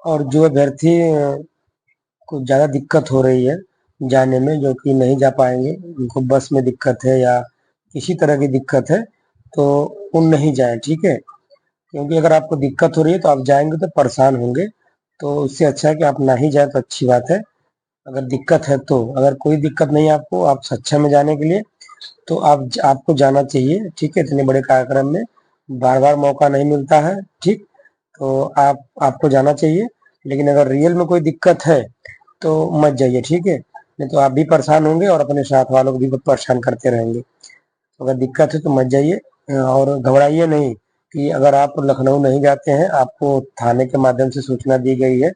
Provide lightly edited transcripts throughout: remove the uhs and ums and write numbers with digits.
और जो अभ्यर्थी को ज़्यादा दिक्कत हो रही है जाने में, जो कि नहीं जा पाएंगे, उनको बस में दिक्कत है या किसी तरह की दिक्कत है, तो वो नहीं जाए, ठीक है। क्योंकि अगर आपको दिक्कत हो रही है तो आप जाएंगे तो परेशान होंगे, तो उससे अच्छा है कि आप ना ही जाए तो अच्छी बात है। अगर दिक्कत है तो, अगर कोई दिक्कत नहीं है आपको, आप सक्षम में जाने के लिए, तो आपको जाना चाहिए, ठीक है। इतने बड़े कार्यक्रम में बार बार मौका नहीं मिलता है, ठीक। तो आपको जाना चाहिए। लेकिन अगर रियल में कोई दिक्कत है तो मत जाइए, ठीक है। नहीं तो आप भी परेशान होंगे और अपने साथ वालों को भी परेशान करते रहेंगे। तो अगर दिक्कत है तो मत जाइए, और घबराइए नहीं कि अगर आप लखनऊ नहीं जाते हैं, आपको थाने के माध्यम से सूचना दी गई है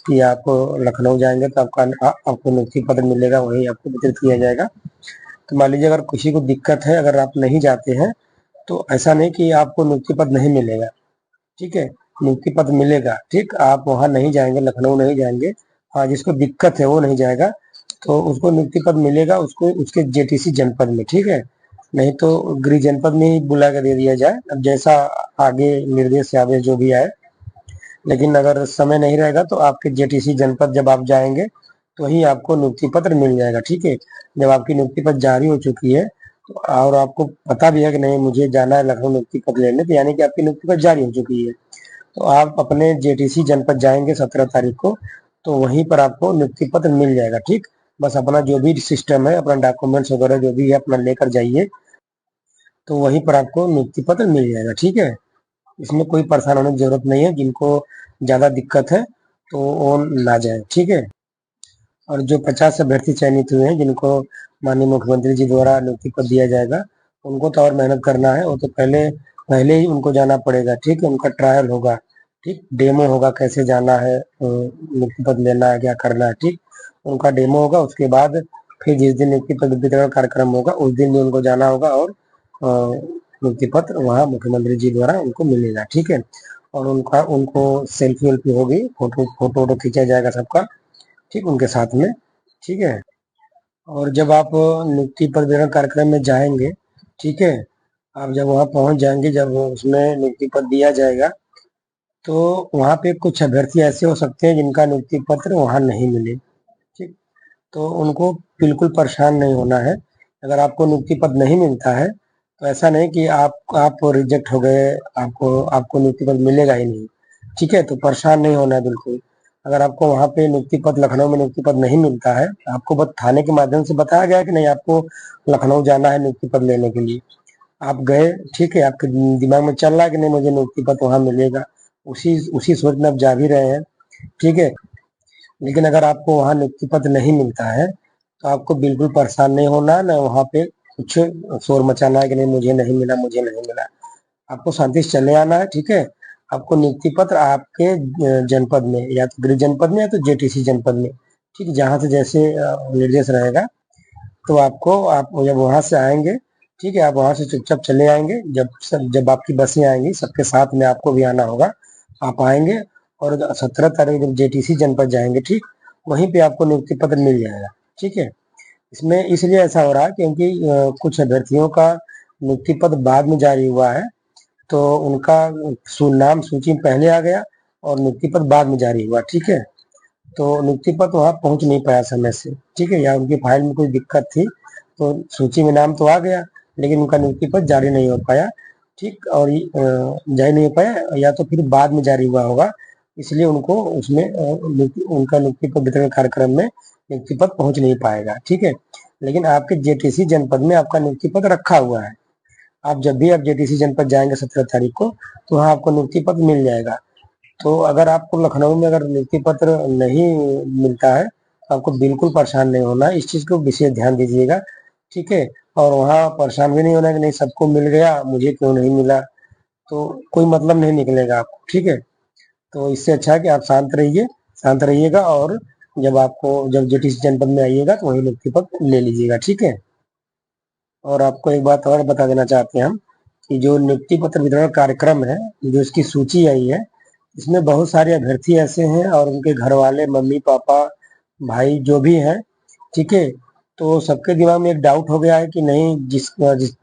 कि आप लखनऊ जाएंगे तो आपको नियुक्ति पत्र मिलेगा, वही आपको वितरित किया जाएगा। तो मान लीजिए अगर किसी को दिक्कत है, अगर आप नहीं जाते हैं, तो ऐसा नहीं कि आपको नियुक्ति पत्र नहीं मिलेगा, ठीक है। नियुक्ति पत्र मिलेगा, ठीक। आप वहाँ नहीं जाएंगे, लखनऊ नहीं जाएंगे, हाँ, जिसको दिक्कत है वो नहीं जाएगा, तो उसको नियुक्ति पत्र मिलेगा, उसको उसके जेटीसी जनपद में, ठीक है। नहीं तो गृह जनपद में ही बुला कर दे दिया जाए, अब जैसा आगे निर्देश या आदेश जो भी आए। लेकिन अगर समय नहीं रहेगा तो आपके जेटीसी जनपद जब आप जाएंगे तो ही आपको नियुक्ति पत्र मिल जाएगा, ठीक है। जब आपकी नियुक्ति पत्र जारी हो चुकी है तो, और आपको पता भी है कि नहीं मुझे जाना है लखनऊ नियुक्ति पत्र लेने, तो यानी कि आपकी नियुक्ति पत्र जारी हो चुकी है। तो आप अपने जेटीसी जनपद जाएंगे 17 तारीख को, तो वहीं पर आपको नियुक्ति पत्र मिल जाएगा, ठीक। बस अपना जो भी सिस्टम है, अपना डॉक्यूमेंट्स वगैरह जो भी है अपना लेकर जाइए, तो वहीं पर आपको नियुक्ति पत्र मिल जाएगा, ठीक है। इसमें कोई परेशान होने की जरूरत नहीं है। जिनको ज्यादा दिक्कत है तो वो ना जाए, ठीक है। और जो 50 अभ्यर्थी चयनित हुए हैं, जिनको माननीय मुख्यमंत्री जी द्वारा नियुक्ति पत्र दिया जाएगा, उनको तो और मेहनत करना है। वो तो पहले पहले ही उनको जाना पड़ेगा, ठीक है। उनका ट्रायल होगा, ठीक, डेमो होगा, कैसे जाना है, नियुक्ति पत्र लेना है, क्या करना है, ठीक। उनका डेमो होगा, उसके बाद फिर जिस दिन नियुक्ति पत्र वितरण कार्यक्रम होगा उस दिन भी उनको जाना होगा, और नियुक्ति पत्र वहाँ मुख्यमंत्री जी द्वारा उनको मिलेगा, ठीक है। और उनको सेल्फी वेल्फी होगी, फोटो फोटो वोटो खींचा जाएगा सबका, ठीक, उनके साथ में, ठीक है। और जब आप नियुक्ति पत्र वितरण कार्यक्रम में जाएंगे, ठीक है, आप जब वहाँ पहुँच जाएंगे, जब उसमें नियुक्ति पत्र दिया जाएगा, तो वहाँ पे कुछ अभ्यर्थी ऐसे हो सकते हैं जिनका नियुक्ति पत्र वहाँ नहीं मिले, ठीक। तो उनको बिल्कुल परेशान नहीं होना है। अगर आपको नियुक्ति पत्र नहीं मिलता है तो ऐसा नहीं कि आप रिजेक्ट हो गए, आपको आपको नियुक्ति पत्र मिलेगा ही नहीं, ठीक है। तो परेशान नहीं होना है बिल्कुल। अगर आपको वहाँ पे नियुक्ति पत्र, लखनऊ में नियुक्ति पत्र नहीं मिलता है, आपको बस थाने के माध्यम से बताया गया है कि नहीं आपको लखनऊ जाना है नियुक्ति पत्र लेने के लिए, आप गए, ठीक है। आपके दिमाग में चल रहा है कि नहीं मुझे नियुक्ति पत्र वहाँ मिलेगा, उसी उसी सोच में आप जा भी रहे हैं, ठीक है। लेकिन अगर आपको वहाँ नियुक्ति पत्र नहीं मिलता है तो आपको बिल्कुल परेशान नहीं होना है, ना वहाँ पे कुछ शोर मचाना है कि नहीं मुझे नहीं मिला, मुझे नहीं मिला। आपको शांति से चले आना है, ठीक है। आपको नियुक्ति पत्र आपके जनपद में, या तो गृह जनपद में या तो जेटीसी जनपद में, ठीक, जहाँ से जैसे निर्देश रहेगा, तो आप जब वहाँ से आएंगे, ठीक है, आप वहाँ से चुपचाप चले आएंगे। जब आपकी बसें आएंगी सबके साथ में आपको भी आना होगा, आप आएंगे, और 17 तारीख जब जेटीसी जनपद जाएंगे, ठीक, वहीं पे आपको नियुक्ति पत्र मिल जाएगा, ठीक है। इसमें इसलिए ऐसा हो रहा है क्योंकि कुछ अभ्यर्थियों का नियुक्ति पत्र बाद में जारी हुआ है, तो उनका नाम सूची में पहले आ गया और नियुक्ति पत्र बाद में जारी हुआ, ठीक है। तो नियुक्ति पत्र वहाँ पहुँच नहीं पाया समय से, ठीक है, या उनकी फाइल में कोई दिक्कत थी, तो सूची में नाम तो आ गया लेकिन उनका नियुक्ति पत्र जारी नहीं हो पाया, ठीक। और जारी नहीं हो पाया, या तो फिर बाद में जारी हुआ होगा, इसलिए उनको उसमें उनका नियुक्ति पत्र वितरण कार्यक्रम में नियुक्ति पत्र पहुँच नहीं पाएगा, ठीक है। लेकिन आपके जेटीसी जनपद में आपका नियुक्ति पत्र रखा हुआ है। आप जब भी आप जेटीसी जनपद जाएंगे 17 तारीख को, तो वहाँ आपको नियुक्ति पत्र मिल जाएगा। तो अगर आपको लखनऊ में अगर नियुक्ति पत्र नहीं मिलता है तो आपको बिल्कुल परेशान नहीं होना है, इस चीज़ को विशेष ध्यान दीजिएगा, ठीक है। और वहाँ परेशान भी नहीं होना है कि नहीं सबको मिल गया मुझे क्यों नहीं मिला, तो कोई मतलब नहीं निकलेगा आपको, ठीक है। तो इससे अच्छा है कि आप शांत रहिएगा, और जब जेटीसी जनपद में आइएगा तो वही नियुक्ति पत्र ले लीजिएगा, ठीक है। और आपको एक बात और बता देना चाहते हैं हम कि जो नियुक्ति पत्र वितरण कार्यक्रम है, जो इसकी सूची आई है, इसमें बहुत सारे अभ्यर्थी ऐसे हैं और उनके घर वाले, मम्मी पापा, भाई जो भी हैं, ठीक है। तो सबके दिमाग में एक डाउट हो गया है कि नहीं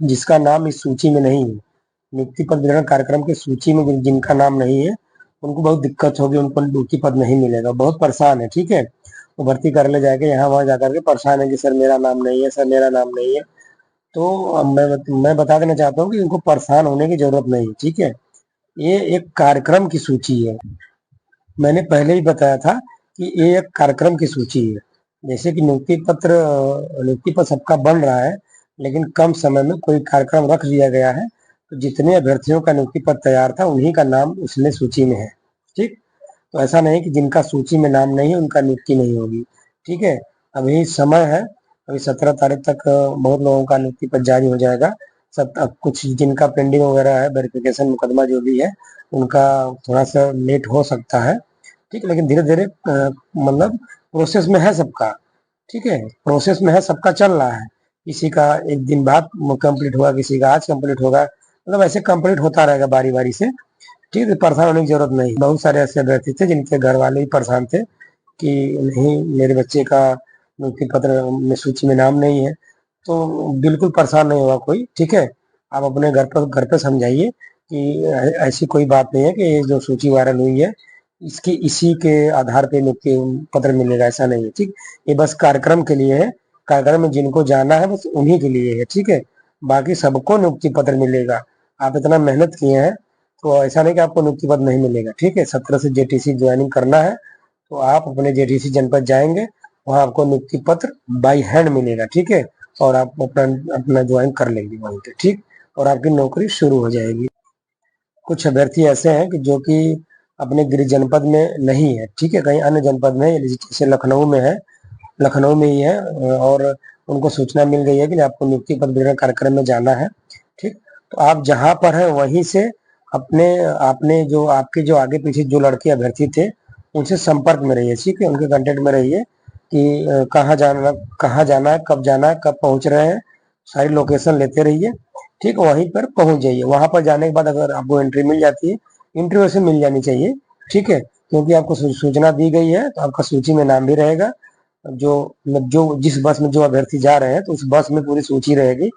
जिसका नाम इस सूची में नहीं है, नियुक्ति पत्र वितरण कार्यक्रम की सूची में जिनका नाम नहीं है, उनको बहुत दिक्कत होगी, उनको ड्यूटी पद नहीं मिलेगा, बहुत परेशान है, ठीक है। वो भर्ती कार्यालय जाके यहाँ वहाँ जाकर के परेशान है कि सर मेरा नाम नहीं है, सर मेरा नाम नहीं है। तो अब मैं बता देना चाहता हूँ कि इनको परेशान होने की जरूरत नहीं है, ठीक है। ये एक कार्यक्रम की सूची है। मैंने पहले ही बताया था कि ये एक कार्यक्रम की सूची है। जैसे कि नियुक्ति पत्र सबका बन रहा है, लेकिन कम समय में कोई कार्यक्रम रख लिया गया है, तो जितने अभ्यर्थियों का नियुक्ति पत्र तैयार था उन्हीं का नाम उसमें सूची में है, ठीक। तो ऐसा नहीं कि जिनका सूची में नाम नहीं है उनका नियुक्ति नहीं होगी, ठीक है। अभी समय है, अभी 17 तारीख तक बहुत लोगों का नियुक्ति पत्र जारी हो जाएगा। सब कुछ जिनका पेंडिंग वगैरह है, वेरिफिकेशन मुकदमा जो भी है, उनका थोड़ा सा लेट हो सकता है, ठीक है। लेकिन धीरे धीरे मतलब प्रोसेस में है सबका, ठीक है, प्रोसेस में है, सबका चल रहा है। किसी का एक दिन बाद कंप्लीट होगा, किसी का आज कंप्लीट होगा, मतलब ऐसे कंप्लीट होता रहेगा बारी बारी से, ठीक है। परेशान होने की जरूरत नहीं। बहुत सारे ऐसे अभ्यर्थी थे जिनके घर वाले ही परेशान थे कि नहीं मेरे बच्चे का नियुक्ति पत्र में सूची में नाम नहीं है। तो बिल्कुल परेशान नहीं होगा कोई, ठीक है। आप अपने घर पे समझाइए कि ऐसी कोई बात नहीं है कि ये जो सूची वायरल हुई है इसकी इसी के आधार पे नियुक्ति पत्र मिलेगा, ऐसा नहीं है, ठीक। ये बस कार्यक्रम के लिए है, कार्यक्रम में जिनको जाना है बस उन्हीं के लिए है, ठीक है। बाकी सबको नियुक्ति पत्र मिलेगा। आप इतना मेहनत किए हैं तो ऐसा नहीं कि आपको नियुक्ति पत्र नहीं मिलेगा, ठीक है। 17 से जेटीसी ज्वाइनिंग करना है तो आप अपने जेटीसी जनपद जाएंगे, वहां आपको नियुक्ति पत्र बाई हैंड मिलेगा, ठीक है। और आप अपना अपना ज्वाइन कर लेंगे वहीं पे, ठीक। और आपकी नौकरी शुरू हो जाएगी। कुछ अभ्यर्थी ऐसे हैं कि जो कि अपने गृह जनपद में नहीं है, ठीक है, कहीं अन्य जनपद में है, जैसे लखनऊ में है, लखनऊ में ही है, और उनको सूचना मिल गई है कि आपको नियुक्ति पत्र वितरण कार्यक्रम में जाना है, ठीक। तो आप जहां पर है वहीं से अपने आपने जो आपके जो आगे पीछे जो लड़के अभ्यर्थी थे उनसे संपर्क में रहिए, ठीक है, उनके कांटेक्ट में रहिए कि कहाँ जाना है, कब जाना है, कब पहुंच रहे हैं, सारी लोकेशन लेते रहिए, ठीक। वहीं पर पहुंच जाइए। वहां पर जाने के बाद अगर आपको एंट्री मिल जाती है, एंट्री वैसे मिल जानी चाहिए, ठीक है, क्योंकि आपको सूचना दी गई है तो आपका सूची में नाम भी रहेगा। जो जो जिस बस में जो अभ्यर्थी जा रहे हैं तो उस बस में पूरी सूची रहेगी,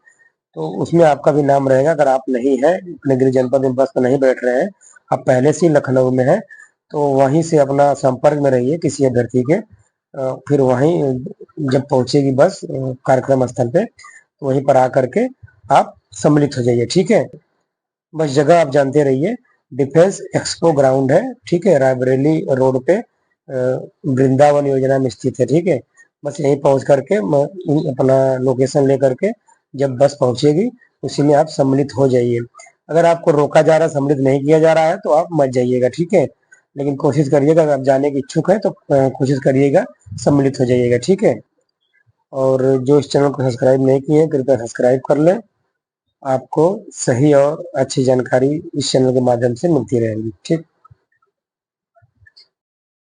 तो उसमें आपका भी नाम रहेगा। अगर आप नहीं है अपने गृह जनपद में बस में नहीं बैठ रहे हैं, आप पहले से ही लखनऊ में है, तो वहीं से अपना संपर्क में रहिए किसी अभ्यर्थी के। फिर वहीं जब पहुंचेगी बस कार्यक्रम स्थल पे, तो वहीं पर आकर के आप सम्मिलित हो जाइए, ठीक है। बस जगह आप जानते रहिए, डिफेंस एक्सपो ग्राउंड है, ठीक है, रायबरेली रोड पे वृंदावन योजना में स्थित है, ठीक है। बस यहीं पहुंच करके अपना लोकेशन ले करके जब बस पहुंचेगी उसी में आप सम्मिलित हो जाइए। अगर आपको रोका जा रहा है, सम्मिलित नहीं किया जा रहा है तो आप मत जाइएगा, ठीक है। लेकिन कोशिश करिएगा, अगर आप जाने के इच्छुक हैं तो कोशिश करिएगा सम्मिलित हो जाइएगा, ठीक है। और जो इस चैनल को सब्सक्राइब नहीं किए कृपया सब्सक्राइब कर लें। आपको सही और अच्छी जानकारी इस चैनल के माध्यम से मिलती रहेगी, ठीक।